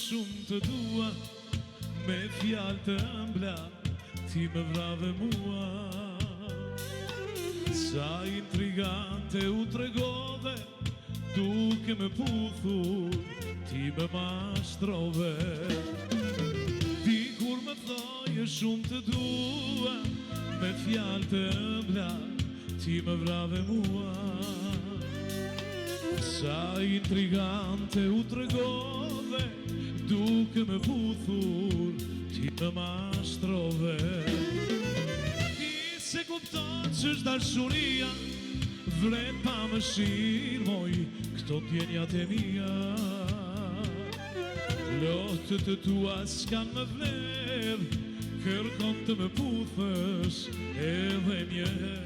shumë të dua, me fjalë të ëmbla ti më vrave mua. Sa intrigante u tregove, duke më puthur, ti më mashtrove. Ti kur më thoje shumë të dua, me fjalë të ëmbla ti më vrave mua. Sa intrigante u tregove, duke më puthur, ti më mashtrove. Ti se kupton që është dashuria, vret pa më shirë, moj, këto t'jenjat e mia. Lotët të tua s'kan më vlerë, kërkon të më puthësh edhe njerë.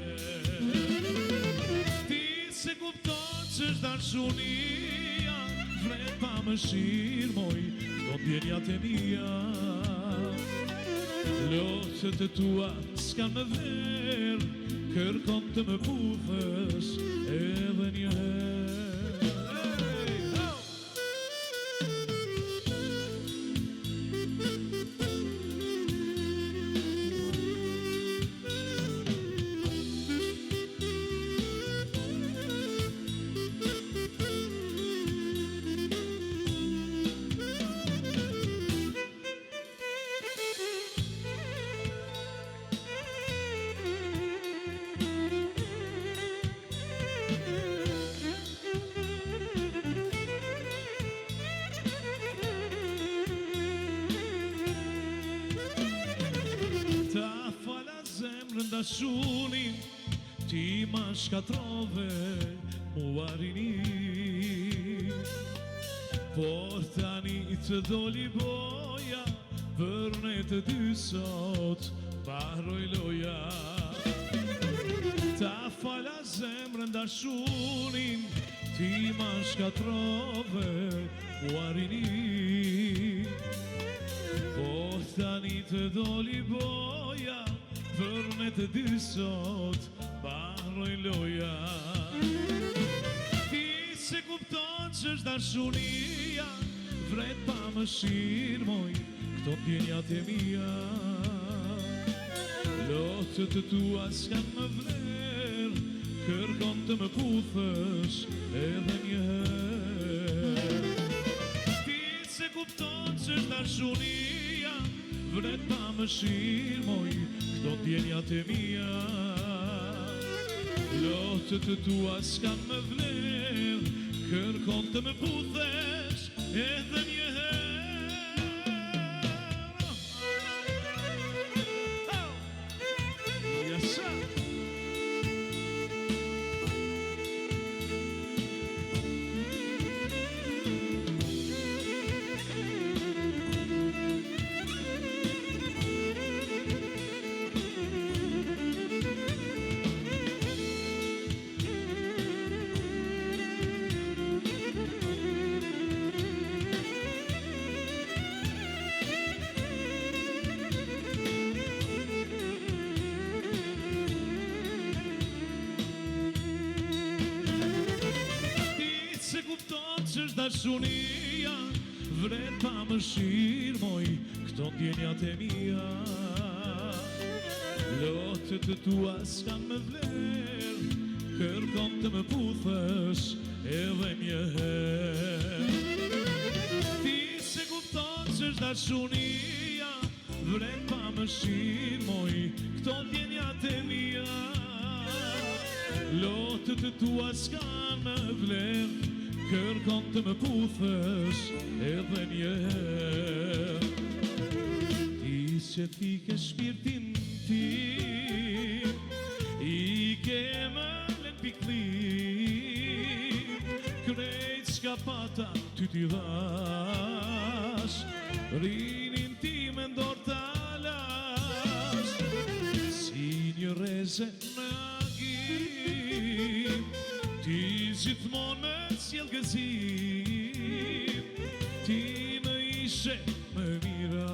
Ti se kupton që është dashuria, vret pa më shirë, moj, këto t'jenjat e mia. Lotët të tua s'kan më vlerë, kërkon të më puthësh edhe njerë. Dashunin, ti ma shkatrove mua rinin. Por tani të doli boja, për ne të dy sot mbaroj loja. Ta fala zemrën dashunin, ti ma shkatrove mua rinin. Por tani të doli boja, për ne të dy sot mbaroj loja. Ti se kupton që është dashuria, vret pa më shirë, moj, këto t'jenjat e mia. Lotët të tua s'kan më vlerë, kërkon të më puthësh edhe njerë. Ti se kupton që është dashuria, vret pa më shirë, moj, këto t'jenjat e mia. Lotët të tua s'kan më vlerë, kërkon të më puthesh edhe njerë. Dashunia, vret pa më shirë, moj, këto t'jenjat e mia. Lotët të tua s'kan më vlerë, kërkon të më puthësh edhe njerë. Ti se kupton që është dashunia, vret pa më shirë, moj, këto t'jenjat e mia. Lotët të tua s'kan më vlerë, kërkon të më puthësh edhe njerë. Ti që thike shpirtin tim, i ke më len piklim, krejt s'ka pata ty t'i dhash, rinin ti me ndor t'alash. Si një reze në agim, ti gjithmon me s'jel gëzim, ti më ishe më mira,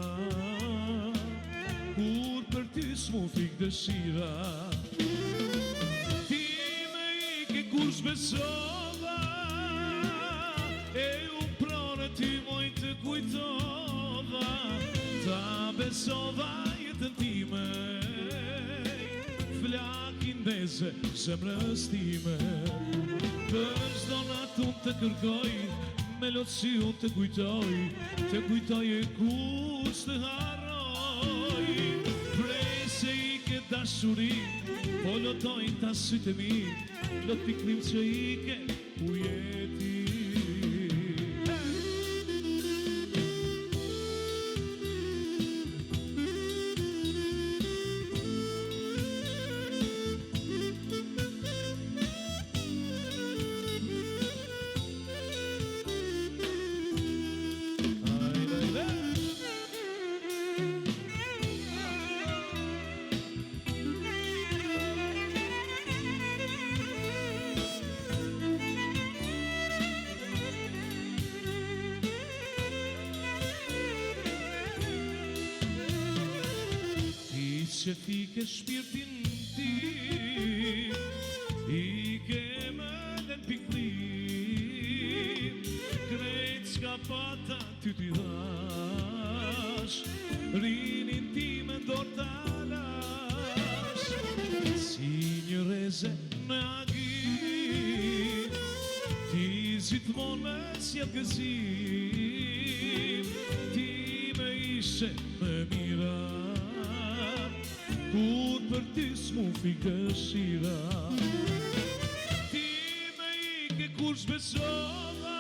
kur për ty s'mu fik dëshira. Ti më ike kur shbesova, e u pronë ty moj të kujtova, ta besova jetën time, flakin beze zemrës time. Për çdo natë unë të kërkoj, melodsi unë të kujtoj e kush të harroj. Prej se i ke dashuri, po lotojnë ta sytë e mi, lot pikrim që i ke ku jeti. Që fike shpirtin tim, i ke më dhe në piklim, krejt s'ka pata ty t'i dhash, rinin ti me ndor t'alash, si një reze në agim, ti gjithmon me s'jep gëzim, ti me ishe më mira, kur për ty s'mu fikë dëshira. Ti me ike kur shbesova,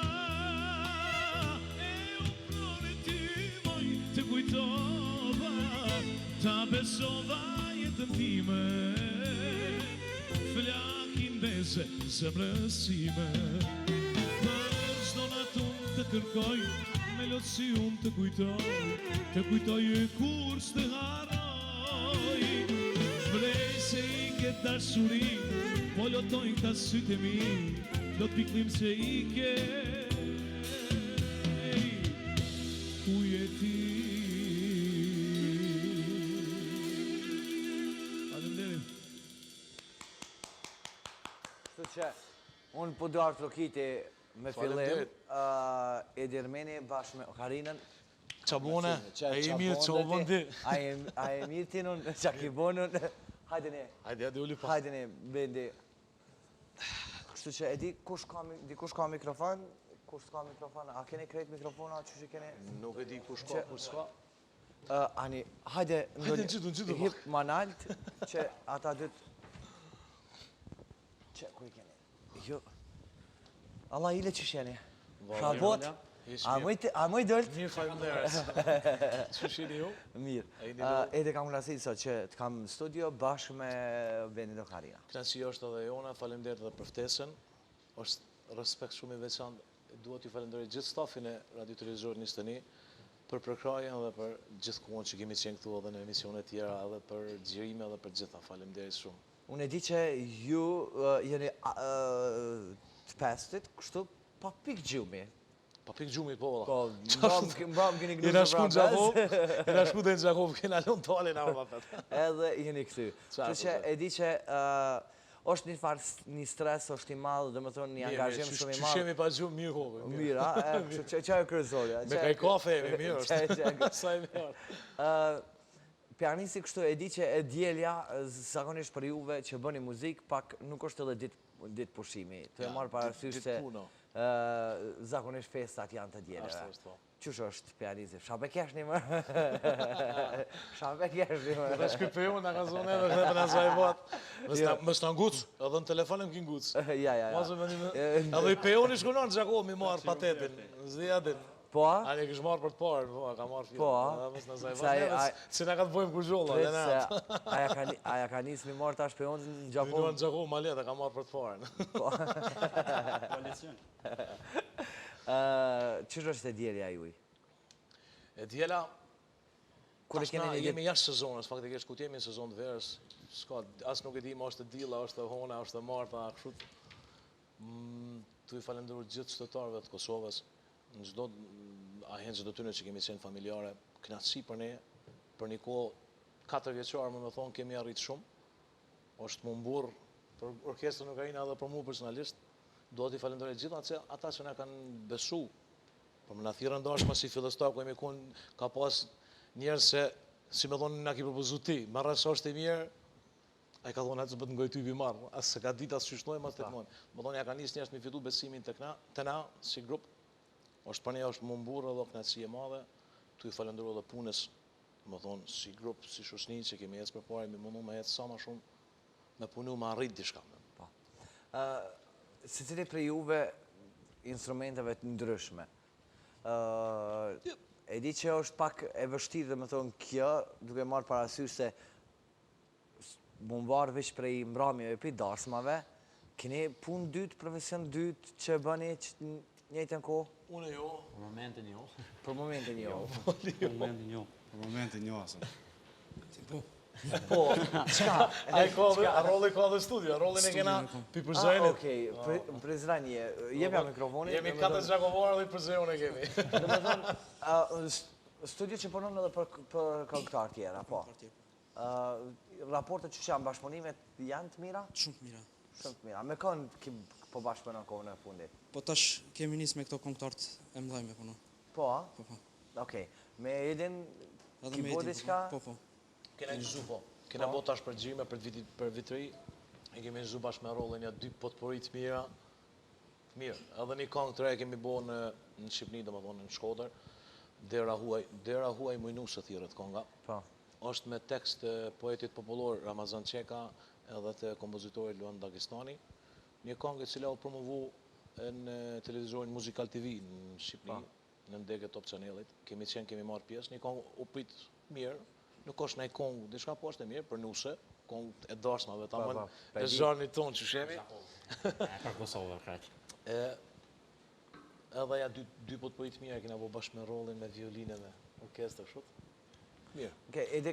e unë prone ty moj të kujtova, ta besova jetën time, flakin beze zemrësime. Për çdo natë unë të kërkoj, melodsi unë të kujtoj e kur s'të harroj. Prej se i ke dashuri, po lotojnë ta sytë e mi, do t'piklim se i ke ku jeti. Faleminderit. Kështu që, unë po do artrokiti me fillim, Edi Ermeni bashkë me Karinën. Qa bone, e i mirë që o bëndi. A e mirë ti nun, qa ki bonun. Hajde ne. Hajde uli pa. Hajde ne, bendi. Kështu që, e di kush ka mikrofon? Kush ka mikrofon? A keni krejt mikrofona, që që keni? Nuk e di kush ka, kush s'ka. Ani, hajde Hajde në gjithu. hip manalt, që ata dytë... Që, ku i keni? Jo. Allah ile që shjeni. Shabot. A mëj dëllët? Mirë faleminderit. Që shini ju? Mirë. Ede kam knasi sot që të kam në studio bashkë me Benito Karina. Knasi është edhe jona, faleminderit edhe për ftesën. Është respekt shumë i veçantë. Dua t'ju falenderoj gjithë stafin e Radio Televizor 21 për përkrajen dhe për gjithë kohën që kemi qenë këtu edhe në emisione tjera edhe për xhirime edhe për gjitha. Faleminderit shumë. Unë e di që ju jeni të pestit, kështu pa pik gjumi. Pa pik gjumi po, Po, mbam keni gnu Jena shku në Gjakov, jena shku dhe në Gjakov, kena lënë talin a më pëtë. Edhe jeni këty. Kështu që e di që është një farë një stres, është i madhë, dhe më thonë një angazhim shumë i madhë. Që shemi pa gjumë, mirë hovë. Mirë, a? Që e kryesore. Me kaj kafe e mirë është. Sa e mirë. Pianisi kështu e di që e djelja, zakonisht për juve që bëni muzikë, pak nuk është edhe ditë pushimi. Të e marë parasysh se zakonisht festat janë të djelja. Qësh është pianisi? Shabe kesh një më? Shabe kesh një më? Dhe shkuj për ju, nga ka zonë edhe këtë për në zaj botë. Mës në ngucë, edhe në telefonim ki ngucë. Ja. Edhe i për ju një shkunon në Gjakov, mi marë patetin, zdia din. Po, a? A një kësh marë për të parë, po, ka marë fjallë. Po, a? Mës në zaj botë, që nga ka të bojmë kërgjolla, dhe në atë. Aja ka njësë mi marë tash për jonë në Gjakov? Mi në Gjakov, ma letë, ka marë për të parë. Koalicion. Qështë është e djelja juj? E djela, na jemi jashtë sezonës, faktikisht ku t'jemi në sezon të verës, asë nuk e di, ma është e dila, është e hona, është e marta, kështu. Tu i falenderoj gjithë qytetarëve të Kosovës, në çdo ahencë çdo tyre që kemi qenë familjare, kënaqësi për ne, për një kohë 4 vjeçare, më thonë, kemi arrit shumë. Është më mburr për orkestrën Ukraina dhe për mua personalisht. Dua t'i falenderoj gjithë ata që na kanë besu Por më në thirë ndashma si fillestar, ku jemi ka pas njerë se, si me thonë, nga ki propozu ti, ma rrasa është e mirë, a i ka thonë, atë zë bëtë ngoj ty vi marë, asë se ka dit, asë qyshnojmë, asë të të mënë. Më thonë, ja ka njës njerës me fitu besimin të na, si grup, është për ne është më mburë edhe knatësi e madhe, tu i falendru edhe punës, më thonë, si grup, si shoshni, që kemi ecë për pare, mi mundu me ecë sa ma shumë, me punu, me arrit dishka. Se cili për juve instrumenteve të ndryshme, e di që është pak e vështirë dhe me thonë kjo, duke marrë parasysh se më varë veç prej mbramjeve për darsmave, keni punë dytë, profesion dytë që bëni që njëjtën kohë? Unë jo. Për momentin jo. Për momentin jo. Për momentin jo. Për momentin jo, asëm. Po, qka? A rolli ka dhe studio, a rollin e kena pi përzojnit. Okej, prezranje, jepja mikrofonit. Jemi 4 gjakovarë dhe i përzojnë e kemi. Dhe me thonë, studio që punon edhe për këngëtar tjera, po. Raportet që janë bashkëpunimet janë të mira? Shumë të mira. Shumë të mira. Me kënë po bashkëpunon kohën e fundit? Po tash kemi nisë me këto këngëtarët e mëdhaj me punon. Po, a? Po, po. Okej. Me Edin, Edhe ki me bo Edin, diçka? Po, po. Kena njëzu po. Kena bo tash përgjime për vitëri. E kemi njëzu bashkë me rollin ja 2 potporit mira. Mirë. Edhe një këngë të re kemi bo në Shqipni, dhe më thonë në Shkodër. Dera huaj mujnusë thirët kënga. Po. Është me tekst të poetit popullor Ramazan Qeka edhe të kompozitorit Luan Dagestani. Një këngë e cila u promovu në televizorin Muzikal TV në Shqipni, në ndege Top Channelit. Kemi marrë pjesë, një këngë u prit mirë, nuk është në i këngë, dishka po është e mirë, për nuse, këngë e dashmave, ta mënë e zharni tonë që shemi. Ka Kosovë, kaq. Edhe ja 2 potporit mirë, kena bo bashkë me rollin, me violine, me orkestër, shumë. Mirë. Okej, edhe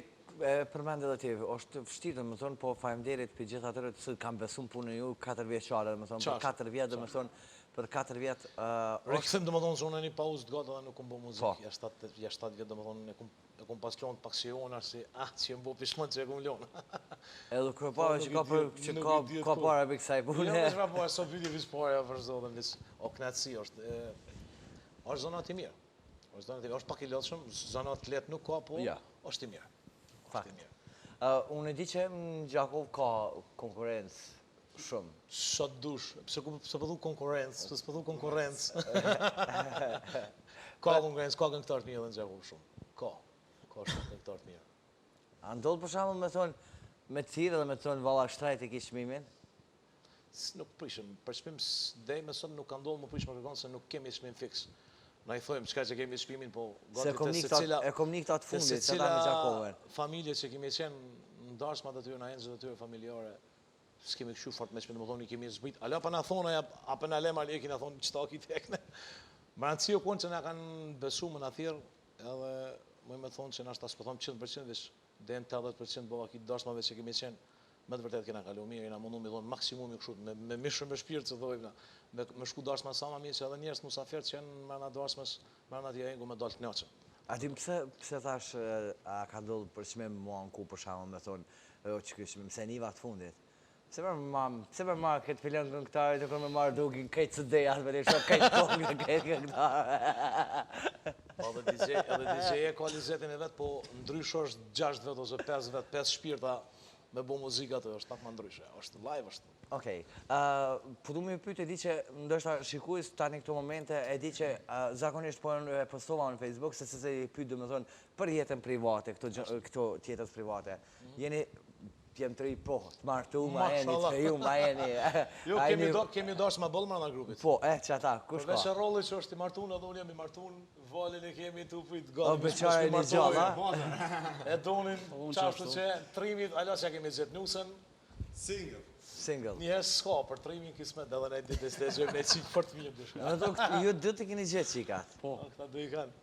përmend edhe ti, është vështirë dhe më thonë, po faleminderit për gjithë atyre të cilët kanë besuar punën ju 4 vjeçare, dhe më thonë, për 4 vjet, dhe më thonë, për 4 vjet... Rikëthim dhe më thonë, zonë e një pauzë të gata dhe nuk kom bo muzikë, ja 7 vjet dhe më thonë, e kom pas lonë paksiona, si, që jem bo pishmën që e kom lonë. Edhe kërpave që ka para për kësaj pune. Jo, me shma po, e sot viti vis pare, për zodën, vis, o knatësi është, është zonat i mirë. është pak i lodhshëm, zonat të letë nuk ka, po, është i mirë. Unë e di që në Gjakov ka konkurencë shumë. Sot dush, pse përdu konkurencë, pse përdu konkurencë. Ka konkurencë, ka këngëtar të mirë dhe në Gjakov shumë. Ka shumë këngëtar të mirë. A ndodhë për shembull me thonë, me të thirë dhe me thonë valla shtrajt e ki çmimin? Nuk prishëm, për çmim dej me sot nuk ka ndodhë më prishmë kërkon se nuk kemi çmim fix. Na i thojmë çka që kemi çmimin, po Se komunikta të fundit, që ta me Gjakovën. Familje që kemi qenë ndarshmat atyre, në enxët atyre familjare, s'kemi këshu fort me çmim, dhe më thonë i kemi zbrit. Ala pa na thonë, apo na lema leki na thonë qëta ki tekne. Më rëndësi o konë që na kanë besu më na thirë, edhe më me thonë që na shta s'po thonë 100%, vish dhe në 80% bëva ki darshmave që kemi qenë, me të vërtet kena kalu mirë, kena mundu mi thonë maksimumi këshut, me mishër me shpirë që dhojmë, me shku darshma sa ma mirë që edhe njerës musafirë që janë mërna darshmës, mërna t'ja engu me dalë të knaqë. A ti pse thash, a ka ndodhë për çmim mua në ku për shembull me thonë, që kjo çmim, se niva të fundit. Pse për marë këtë filon këngëtarit, e kërë me marë dukin këtë CD-at, me të shok këtë tongë, këtë këngëtarë. Edhe DJ-e ka lizetin e vetë, po ndrysh është 6 vetë ose 5 vetë, 5 shpirta me bo muzika të është pak më ndryshe, është live është. Okej, po du me pyet e di që ndoshta shikues tani këto momente e di që zakonisht po e postova në Facebook se i pyet domethënë për jetën private, këto tjetës private. Jeni jem të ri po, të martu ma jeni, të ju ma jeni. Jo, kemi dash ma bëllë mërë në grupit. Po, që ata, kush ka? Përveç e rolli që është i martun, edhe unë jam i martun, valin e kemi të upit, O, beqare një gjalla. E donin, qashtu që trimit, ala që kemi gjithë nusën. Single. Njëherë s'ka, për trimin kismet, edhe ne ditë e stezhëm, ne qikë për të mirë dushka. Në do, ju dhe të keni gjithë qikat. Po, këta dhe i kanë.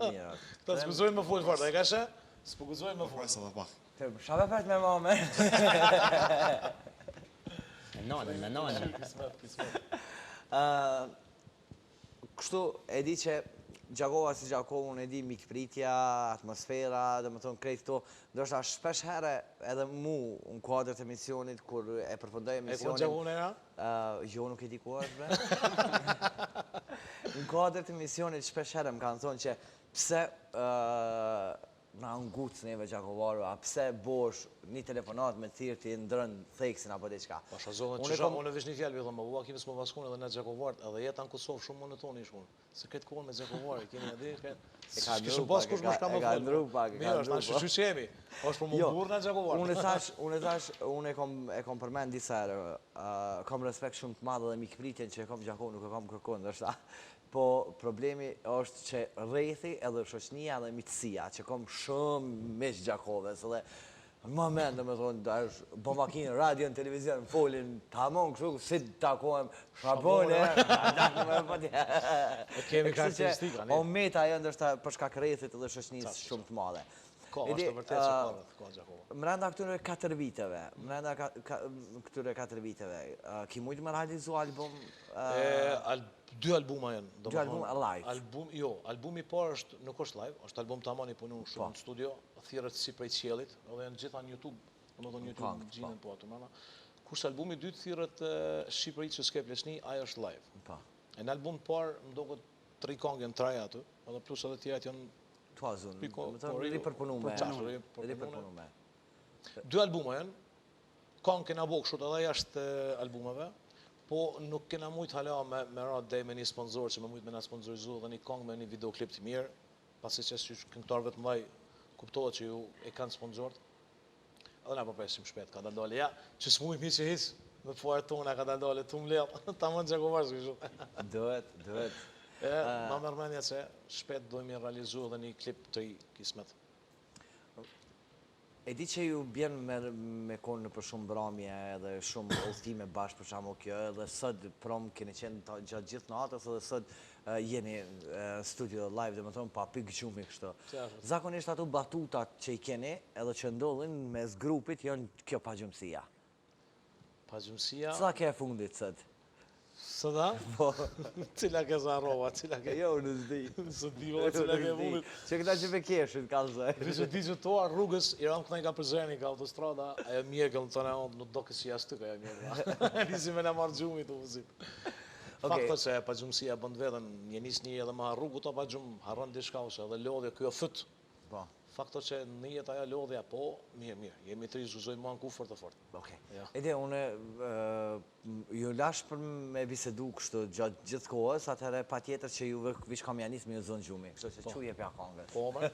Mirë. Këta s'pëzojnë më full fort, e ka shë? S'pëguzojnë më full. Shave fert me mame. Me nonën. Kështu, e di që Gjakova si Gjakova, unë e di mikpritja, atmosfera, dhe më thonë krejt këto, ndoshta shpesh herë edhe mu në kuadrët e misionit, kur e përfundoj emisionin... E ku Gjakova era? Jo, nuk e di ku është, bre. Në kuadër të misionit shpesh herë më kanë thonë që pse na ngucë neve Gjakovaru, a pse bosh një telefonat me thirë ti ndërën theksin apo diçka. Pasha zonë, që shumë, unë vesh një fjallë vëllë, më bua kemi s'më vaskun edhe në Gjakovarët, edhe jetë në Kosovë shumë monotoni ishun. Se këtë kohën me Gjakovarë, kemi edhe, kishë pas kush më shka më falë. Mirë, është në që qemi, është për më burë në Gjakovarë. Unë e kom përmen disa herë, kom respekt shumë të madhe dhe mikpritjen që e kom Gjakovë nuk e kom kërkon, ndërsa. Po problemi është që rrethi edhe shoqënia dhe mitësia, që kom shumë miq Gjakovës, edhe më mendë me thonë, bo makinë, radio, në televizion, folin, tamon kështu, si të takohem, shabone, kemi karakteristika, ne? O meta e ndërsta përshka rrethit edhe shoqënisë shumë të madhe. Ka, është të vërtet që ka Gjakova. Mrenda këtyre 4 viteve, ki mujtë me realizu album? 2 albuma janë. 2 albuma live? Jo, albumi parë nuk është live, është album të amani punu shumë në studio, thirët si prej qelit, edhe janë gjitha në YouTube, në më thonë YouTube gjinën po atë mëna. Kurse albumi 2 thirët Shqipërit që s'ke plesni, ajo është live. E në album parë, më do këtë 3 kongë në traja atë, edhe plus edhe tjerat janë Tuazun, rri përpunume. 2 albuma janë, kanë kena bo kështu edhe jashtë albumeve, po nuk kena mujtë hala me ratë dhe me një sponsor që me mujtë me nga sponsorizu dhe një kongë me një videoklip të mirë, pasi që këngëtarëve të mbaj kuptohet që ju e kanë sponsorët. Edhe na përpresim shpet, ka daldole, ja, që s'mujmë hi që hisë, me fuarë tona ka daldole, tu më lehë, ta më në Gjakovarës kështu. Duhet. Ma mërmenja që shpet dojmë i realizu edhe një klip të i kismet. E di që ju bjen me konë në për shumë bramje edhe shumë udhëtime bashkë për shamu kjo, edhe sot prom keni qenë gjatë gjithë natës edhe sot jeni studio live dhe më thonë pa pikë gjumi kështu. Zakonisht ato batutat që i keni edhe që ndodhin mes grupit janë kjo pagjumësia. Pagjumësia? Cila ke fundit sot? Së da? Cila ke zarova, cila ke... Jo, në zdi. Së di, cila ke fundit. Që këta që me keshit, ka zë. Që di që toa rrugës, i ramë këta i ka përzeni ka autostrada, ajo mjekën të në nuk do kësi jasë të ka mjekën. Nisi me në marë gjumi të vëzit. Fakta që pagjumësia bënd vedhen, një njës një edhe ma rrugu të pagjumë, harën dishka ose edhe lodhja kjo fët. Fakto që në jetë aja lodhja, po, mirë, jemi të rizuzojnë ma në kufër të fort. Ede, une ju lash për me bisedu kështu gjatë gjithë kohës, atëherë pa tjetër që ju vish kam janis me ju zonë gjumi, kështu që që jepja kongës. Po, mërë.